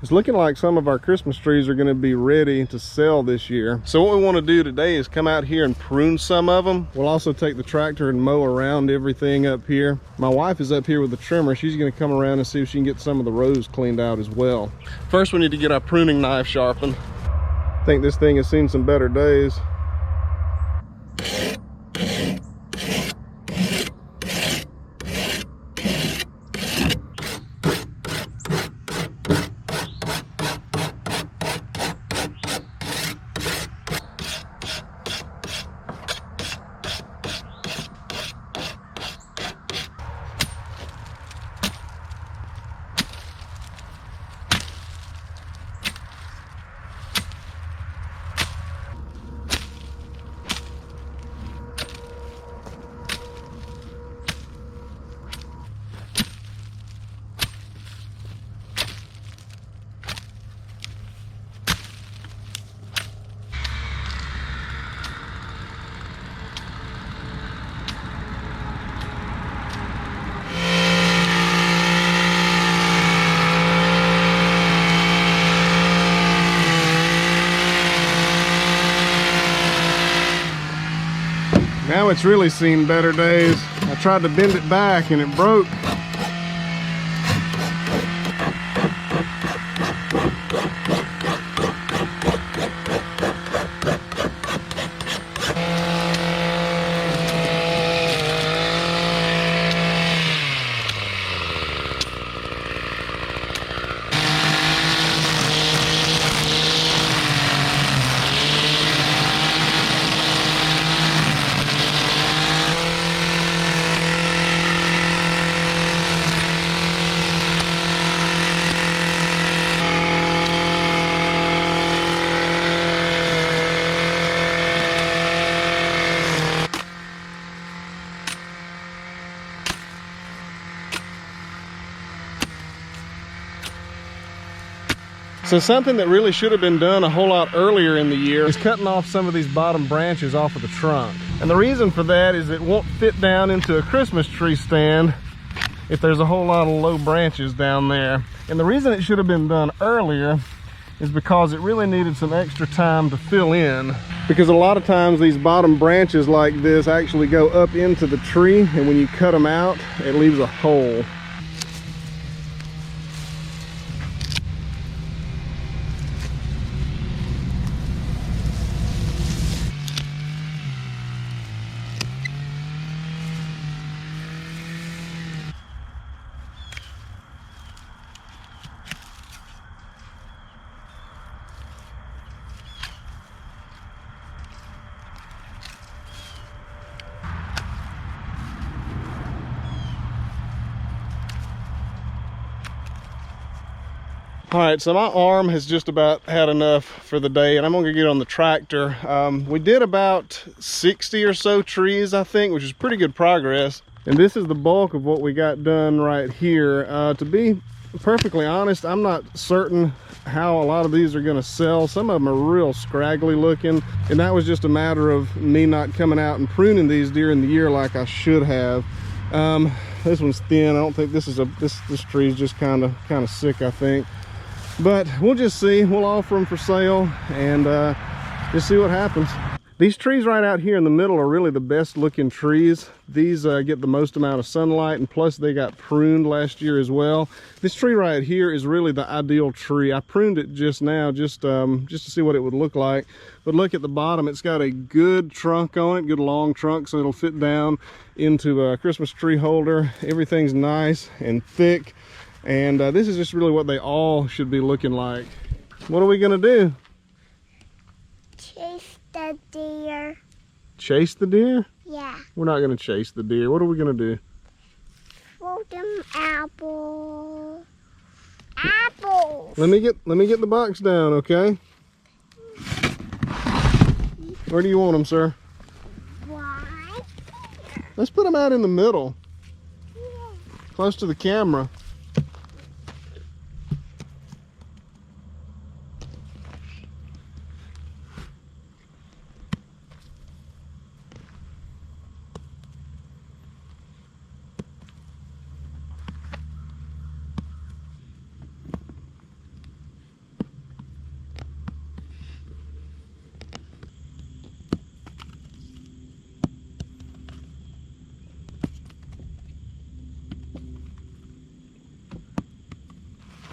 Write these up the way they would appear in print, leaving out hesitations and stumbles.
It's looking like some of our Christmas trees are going to be ready to sell this year. So what we want to do today is come out here and prune some of them. We'll also take the tractor and mow around everything up here. My wife is up here with the trimmer. She's going to come around and see if she can get some of the rows cleaned out as well. First, we need to get our pruning knife sharpened. I think this thing has seen some better days. Now it's really seen better days. I tried to bend it back and it broke. So something that really should have been done a whole lot earlier in the year is cutting off some of these bottom branches off of the trunk. And the reason for that is it won't fit down into a Christmas tree stand if there's a whole lot of low branches down there. And the reason it should have been done earlier is because it really needed some extra time to fill in. Because a lot of times these bottom branches like this actually go up into the tree, and when you cut them out, it leaves a hole. All right, so my arm has just about had enough for the day, and I'm gonna get on the tractor. We did about 60 or so trees, I think, which is pretty good progress. And this is the bulk of what we got done right here. To be perfectly honest, I'm not certain how a lot of these are gonna sell. Some of them are real scraggly looking, and that was just a matter of me not coming out and pruning these during the year like I should have. This one's thin. I don't think this is this tree is just kind of sick, I think. But we'll just see. We'll offer them for sale and just see what happens. These trees right out here in the middle are really the best looking trees. These get the most amount of sunlight, and plus they got pruned last year as well. This tree right here is really the ideal tree. I pruned it just now just to see what it would look like. But look at the bottom, it's got a good trunk on it, good long trunk, so it'll fit down into a Christmas tree holder. Everything's nice and thick. And this is just really what they all should be looking like. What are we gonna do? Chase the deer. Chase the deer? Yeah. We're not gonna chase the deer. What are we gonna do? Throw them apples. Apples. Let me get the box down, okay? Where do you want them, sir? Right. Let's put them out in the middle, Yeah. close to the camera.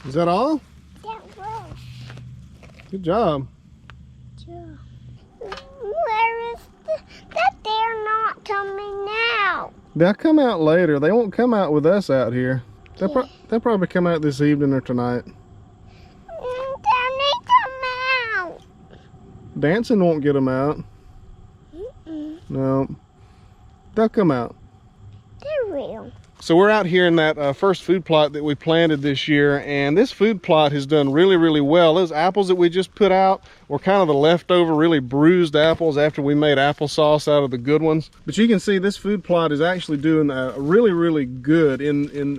Is that all? That was. Good job. Where is that? They're not coming out. They'll come out later. They won't come out with us out here. They'll probably come out this evening or tonight. They come out. Dancing won't get them out. No. They'll come out. They're real. So we're out here in that first food plot that we planted this year, and this food plot has done really, really well. Those apples that we just put out were kind of the leftover, really bruised apples after we made applesauce out of the good ones. But you can see this food plot is actually doing really, really good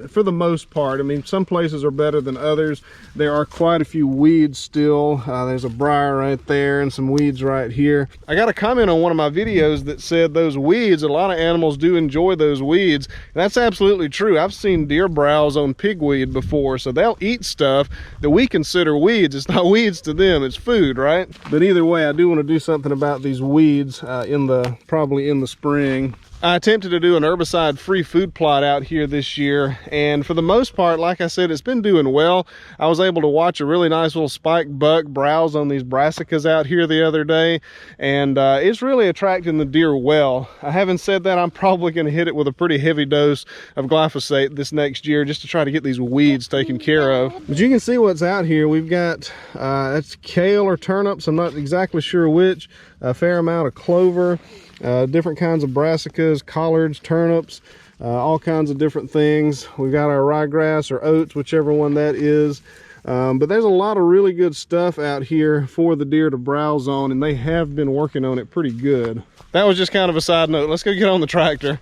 for the most part. I mean, some places are better than others. There are quite a few weeds still. There's a briar right there and some weeds right here. I got a comment on one of my videos that said those weeds, a lot of animals do enjoy those weeds. And that's absolutely true. I've seen deer browse on pigweed before, so they'll eat stuff that we consider weeds. It's not weeds to them, it's food, right? But either way, I do want to do something about these weeds probably in the spring. I attempted to do an herbicide-free food plot out here this year, and for the most part, like I said, it's been doing well. I was able to watch a really nice little spike buck browse on these brassicas out here the other day, and it's really attracting the deer well. Having said that, I'm probably going to hit it with a pretty heavy dose of glyphosate this next year just to try to get these weeds taken care of. But you can see what's out here. We've got, that's kale or turnips, I'm not exactly sure which, a fair amount of clover, different kinds of brassicas, collards, turnips, all kinds of different things. We've got our ryegrass or oats, whichever one that is. But there's a lot of really good stuff out here for the deer to browse on, and they have been working on it pretty good. That was just kind of a side note. Let's go get on the tractor.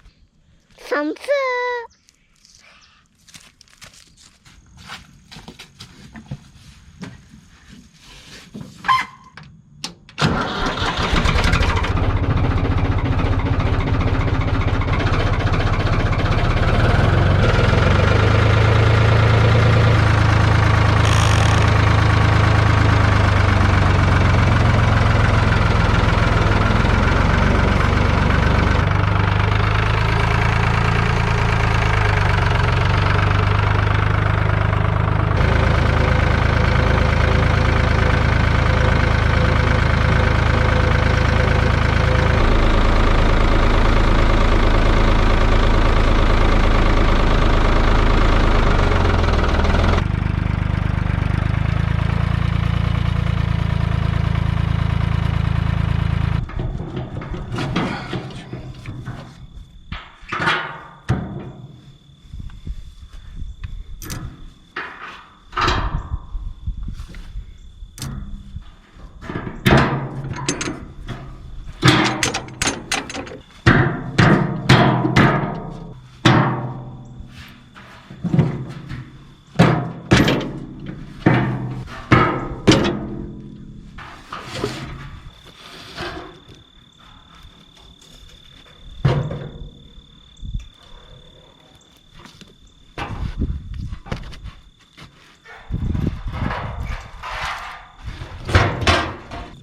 Thumbs up.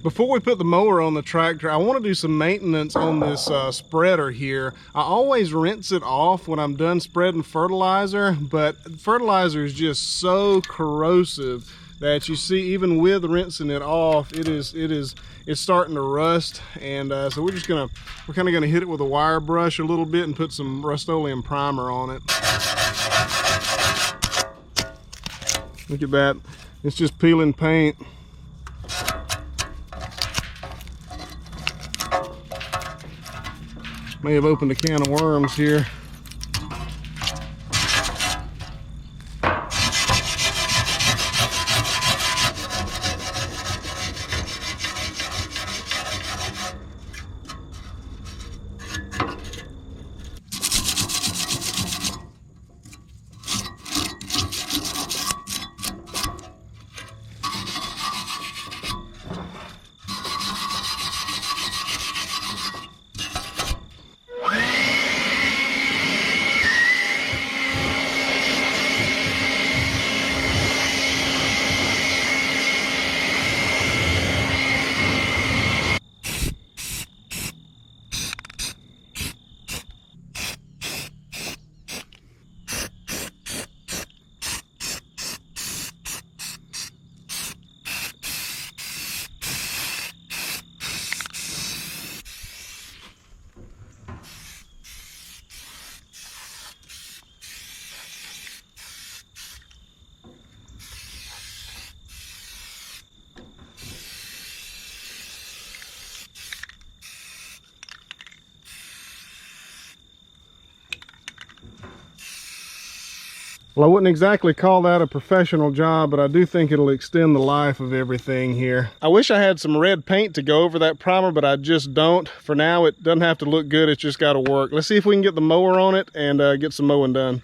Before we put the mower on the tractor, I want to do some maintenance on this spreader here. I always rinse it off when I'm done spreading fertilizer, but fertilizer is just so corrosive that you see even with rinsing it off, it's starting to rust. And so we're kind of gonna hit it with a wire brush a little bit and put some Rust-Oleum primer on it. Look at that, it's just peeling paint. May have opened a can of worms here. Well, I wouldn't exactly call that a professional job, but I do think it'll extend the life of everything here. I wish I had some red paint to go over that primer, but I just don't. For now, it doesn't have to look good, it's just got to work. Let's see if we can get the mower on it and get some mowing done.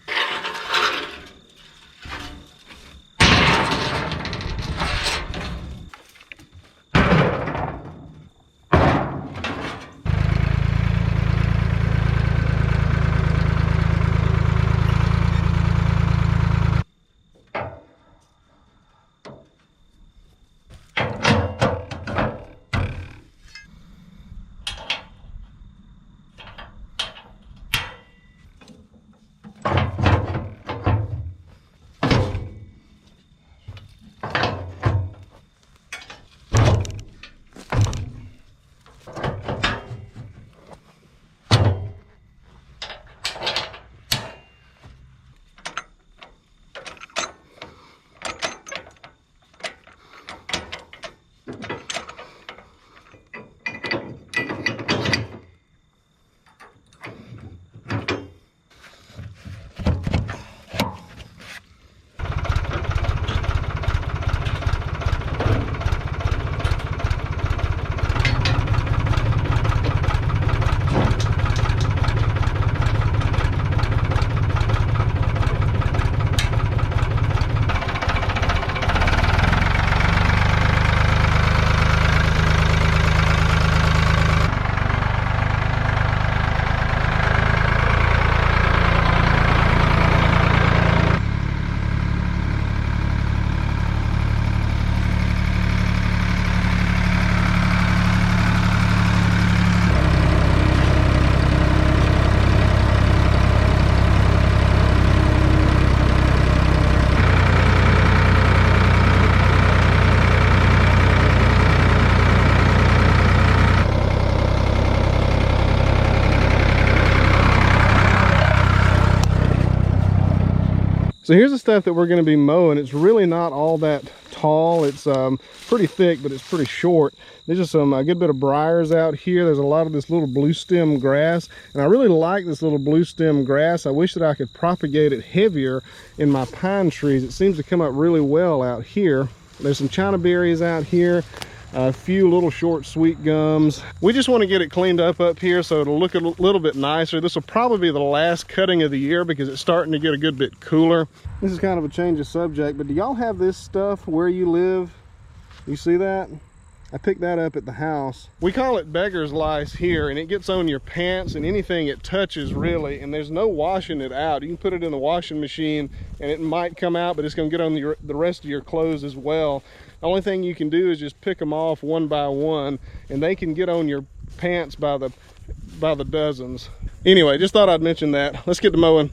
So here's the stuff that we're going to be mowing. It's really not all that tall. It's pretty thick, but it's pretty short. There's just some a good bit of briars out here. There's a lot of this little blue stem grass, and I really like this little blue stem grass. I wish that I could propagate it heavier in my pine trees. It seems to come up really well out here. There's some China berries out here. A few little short sweet gums. We just want to get it cleaned up here so it'll look a little bit nicer. This will probably be the last cutting of the year because it's starting to get a good bit cooler. This is kind of a change of subject, but do y'all have this stuff where you live? You see that? I picked that up at the house. We call it beggar's lice here, and it gets on your pants and anything it touches, really, and there's no washing it out. You can put it in the washing machine and it might come out, but it's going to get on the rest of your clothes as well. The only thing you can do is just pick them off one by one, and they can get on your pants by the dozens. Anyway, just thought I'd mention that. Let's get to mowing.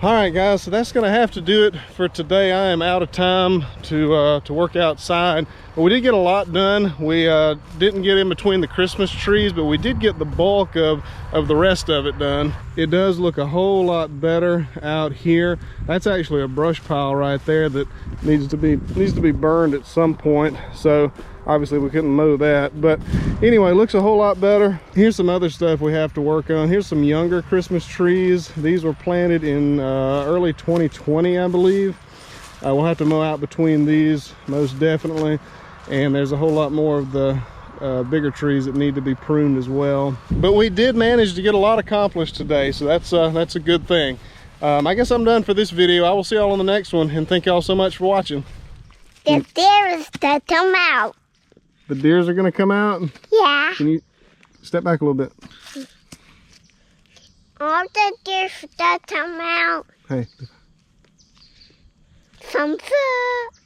All right, guys, so that's gonna have to do it for today. I am out of time to work outside, but we did get a lot done. We didn't get in between the Christmas trees, but we did get the bulk of the rest of it done. It does look a whole lot better out here. That's actually a brush pile right there that needs to be burned at some point. So obviously we couldn't mow that, but anyway, looks a whole lot better. Here's some other stuff we have to work on. Here's some younger Christmas trees. These were planted in early 2020, I believe. We'll have to mow out between these most definitely, and there's a whole lot more of the bigger trees that need to be pruned as well. But we did manage to get a lot accomplished today, so that's a good thing. I guess I'm done for this video. I will see y'all on the next one, and thank y'all so much for watching. The deer is to come out. The deers are gonna come out? Yeah. Can you step back a little bit? All the deer that come out. Hey. Some food.